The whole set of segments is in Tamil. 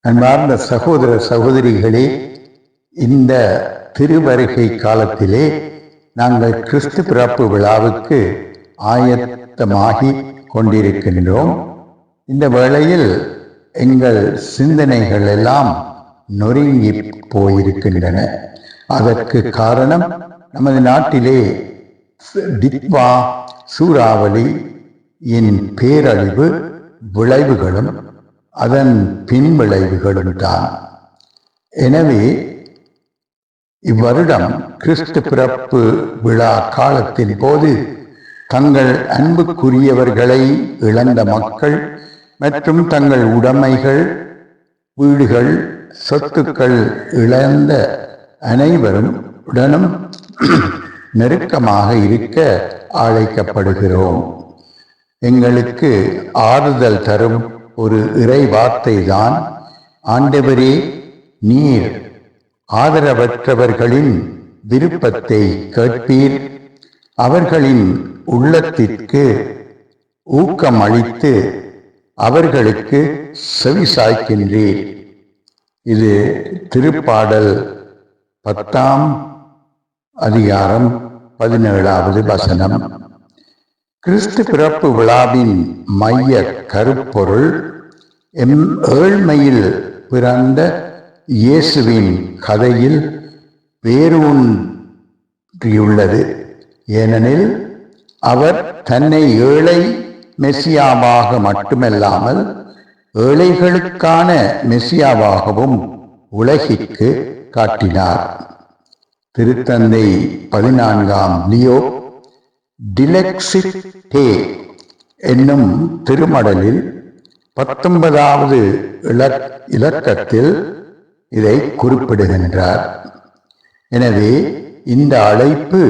அன்பார்ந்த சகோதர சகோதரிகளே, இந்த திருவருகை காலத்திலே நாங்கள் கிறிஸ்து பிறப்பு விழாவுக்கு ஆயத்தமாகி கொண்டிருக்கின்றோம். இந்த வேளையில் எங்கள் சிந்தனைகள் எல்லாம் நொறுங்கி போயிருக்கின்றன. அதற்கு காரணம் நமது நாட்டிலே டிட்வா சூறாவளியின் பேரழிவு விளைவுகளும் அதன் பின்விளைவுகளும் தான். எனவே இவ்வருடம் கிறிஸ்து பிறப்பு விழா காலத்தின் போது தங்கள் அன்புக்குரியவர்களை இழந்த மக்கள் மற்றும் தங்கள் உடைமைகள், வீடுகள், சொத்துக்கள் இழந்த அனைவரும் உடனும் நெருக்கமாக இருக்க அழைக்கப்படுகிறோம். எங்களுக்கு ஆறுதல் தரும் ஒரு இறை வார்த்தை தான், ஆண்டவரே, நீர் ஆதரவற்றவர்களின் விருப்பத்தை கேட்பீர், அவர்களின் உள்ளத்திற்கு ஊக்கம் அளித்து அவர்களுக்கு செவிசாய்க்கின்றீர். இது திருப்பாடல் 10ஆம் அதிகாரம் 17வது வசனம். கிறிஸ்து பிறப்பு விழாவின் மைய கருப்பொருள் ஏழ்மையில் பிறந்த இயேசுவின் கதையில் வேரூன்றியுள்ளது. ஏனெனில் அவர் தன்னை ஏழை மெசியாவாக மட்டுமல்லாமல் ஏழைகளுக்கான மெசியாவாகவும் உலகிற்கு காட்டினார். திருத்தந்தை 14ஆம் லியோ டிலெக்ஸிட்டே என்னும் திருமடலில் 19வது இலக்கத்தில் இதை குறிப்பிடுகின்றார். எனவே இந்த அழைப்பு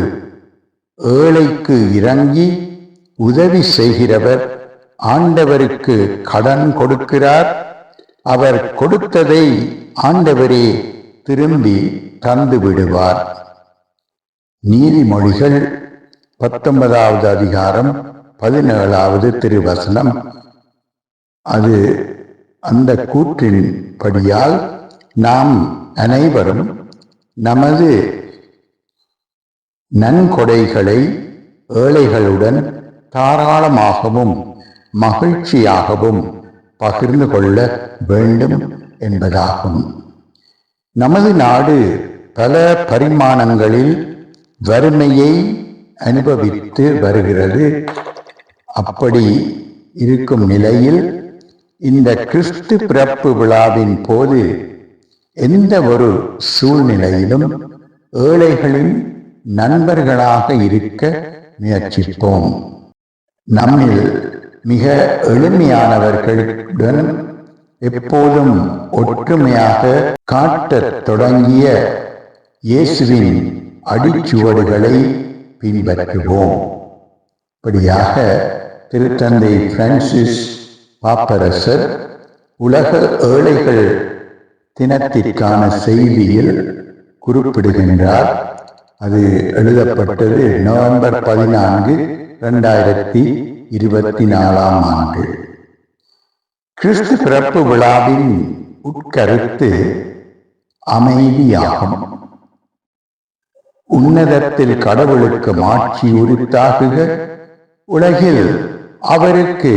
ஏழைக்கு இறங்கி உதவி செய்கிறவர் ஆண்டவருக்கு கடன் கொடுக்கிறார். அவர் கொடுத்ததை ஆண்டவரே திரும்பி தந்து விடுவார். நீதிமொழிகள் 19வது அதிகாரம் 17வது திருவசனம். அது அந்த கூற்றின் படியால் நாம் அனைவரும் நமது நன்கொடைகளை ஏழைகளுடன் தாராளமாகவும் மகிழ்ச்சியாகவும் பகிர்ந்து கொள்ள வேண்டும் என்பதாகும். நமது நாடு பல பரிமாணங்களில் வறுமையை அனுபவித்து வருகிறது. அப்படி இருக்கும் நிலையில் இந்த கிறிஸ்து பிறப்பு விழாவின் போது எந்த ஒரு சூழ்நிலையிலும் ஏழைகளின் நண்பர்களாக இருக்க முயற்சிப்போம். நம்மில் மிக எளிமையானவர்களுடன் எப்போதும் ஒற்றுமையாக காட்டத் தொடங்கிய இயேசுவின் அடிச்சுவடுகளை பின்பற்றுவோம். இப்படியாக திருத்தந்தை பிரான்சிஸ் பாப்பரசர் உலக ஏழைகள் தினத்திற்கான செய்தியில் குறிப்பிடுகின்றார். அது எழுதப்பட்டது நவம்பர் 14, 2024ஆம் ஆண்டு. கிறிஸ்து பிறப்பு விழாவின் உட்கருத்து அமைதியாகும். உன்னதத்தில் கடவுளுக்கு மாட்சி உரித்தாகுக, உலகில் அவருக்கு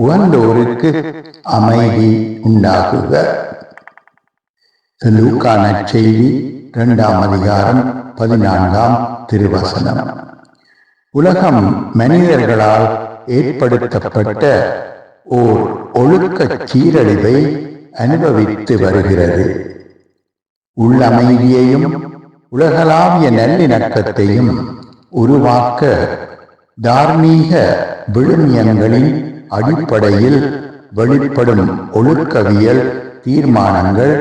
உகந்தோருக்கு அமைதி உண்டாகுக. லூக்கா நற்செய்தி 2ஆம் அதிகாரம் 14ஆம் திருவசனம். உலகம் மனிதர்களால் ஏற்படுத்தப்பட்ட ஓர் ஒழுக்க சீரழிவை அனுபவித்து வருகிறது. உள்ளமைதியையும் உலகளாவிய நல்லிணக்கத்தையும் உருவாக்க தார்மீக விழுமியங்களின் அடிப்படையில் வெளிப்படும் ஒழுக்கவியல் தீர்மானங்கள்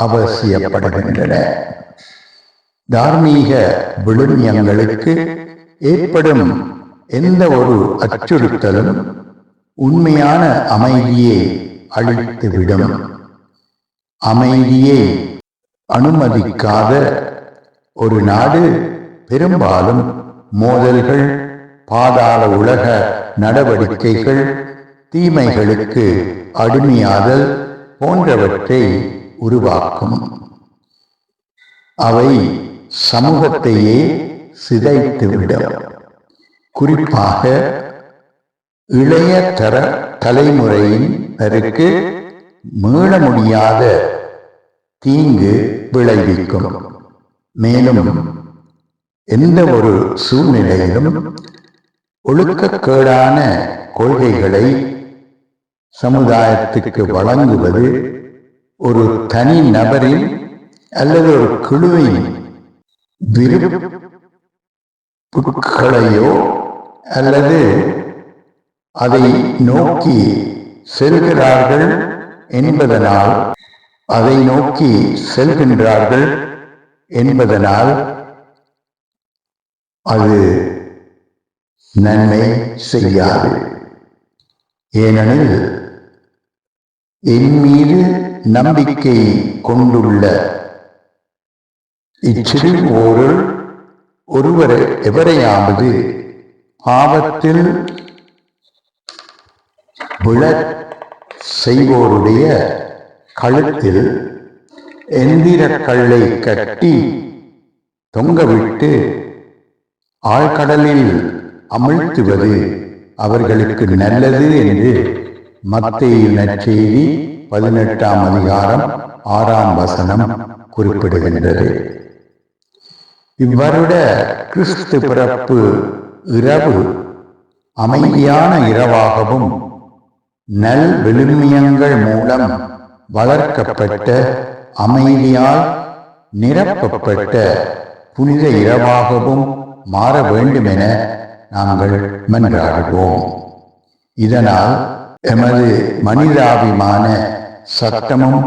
அவசியப்படுகின்றன. தார்மீக விழுமியங்களுக்கு ஏற்படும் எந்த ஒரு அச்சுறுத்தலும் உண்மையான அமைதியை அழித்துவிடும். அமைதியை அனுமதிக்காத ஒரு நாடு பெரும்பாலும் மோதல்கள், பாதாள உலக நடவடிக்கைகள், தீமைகளுக்கு அடிமையாதல் போன்றவற்றை உருவாக்கும். அவை சமூகத்தையே சிதைத்துவிடும். குறிப்பாக இளைய தலைமுறையினருக்கு மீள முடியாத தீங்கு விளைவிக்கும். மேலும் எந்த ஒரு சூழ்நிலையிலும் ஒழுக்கக்கேடான கொள்கைகளை சமுதாயத்துக்கு வழங்குவது ஒரு தனி நபரின் அல்லது ஒரு குழுவின் விருப்புகளையோ அல்லது அதை நோக்கி செல்கிறார்கள் என்பதனால் அது நன்மை செய்யாது. ஏனெனில் என் மீது நம்பிக்கை கொண்டுள்ள இச்சிறு ஒருவர் எவரையாவது பாவத்தில் விழச் செய்வோருடைய கழுத்தில் எந்திரக் கல்லை கட்டி தொங்கவிட்டு ஆழ்கடலில் அமிழ்த்துவது அவர்களுக்கு நல்லது என்று மத்தேயு நற்செய்தி 18ஆம் அதிகாரம் 6ஆம் வசனம் குறிப்பிடுகின்றது. இவ்வருட கிறிஸ்து பிறப்பு இரவு அமைதியான இரவாகவும் நல் விழுமியங்கள் மூலம் வளர்க்கப்பட்ட அமைதியால் நிரப்பப்பட்ட புனித இரவாகவும் மாற வேண்டும் என நாங்கள் மன்றாடுவோம். இதனால் எமது மனிதாபிமான சட்டமும்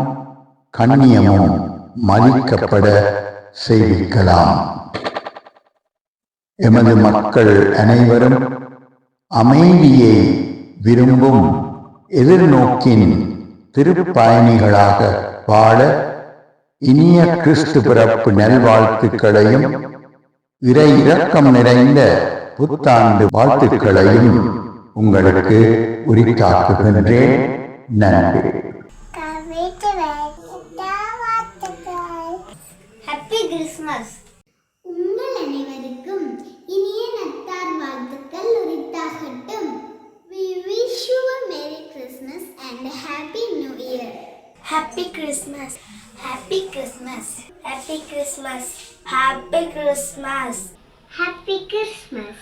கண்ணியமும் மதிக்கப்பட செய்விக்கலாம். எமது மக்கள் அனைவரும் அமைதியை விரும்பும் எதிர்நோக்கின் திருப்பயணிகளாக வாழ இனிய கிறிஸ்து பிறப்பு நல்வாழ்த்துக்களையும் இறை இரக்கம் நிறைந்த புத்தாண்டு வாழ்த்துக்களையும் உங்களுக்கு உரித்தாக்குகின்றேன். நன்றி. Happy Christmas. உங்கள் அனைவருக்கும் இனிய நத்தார் வாழ்த்துக்கள் உரித்தாகட்டும். We wish you a Merry Christmas and a Happy New Year. Happy Christmas. Happy Christmas. Happy Christmas. Happy Christmas. Happy Christmas.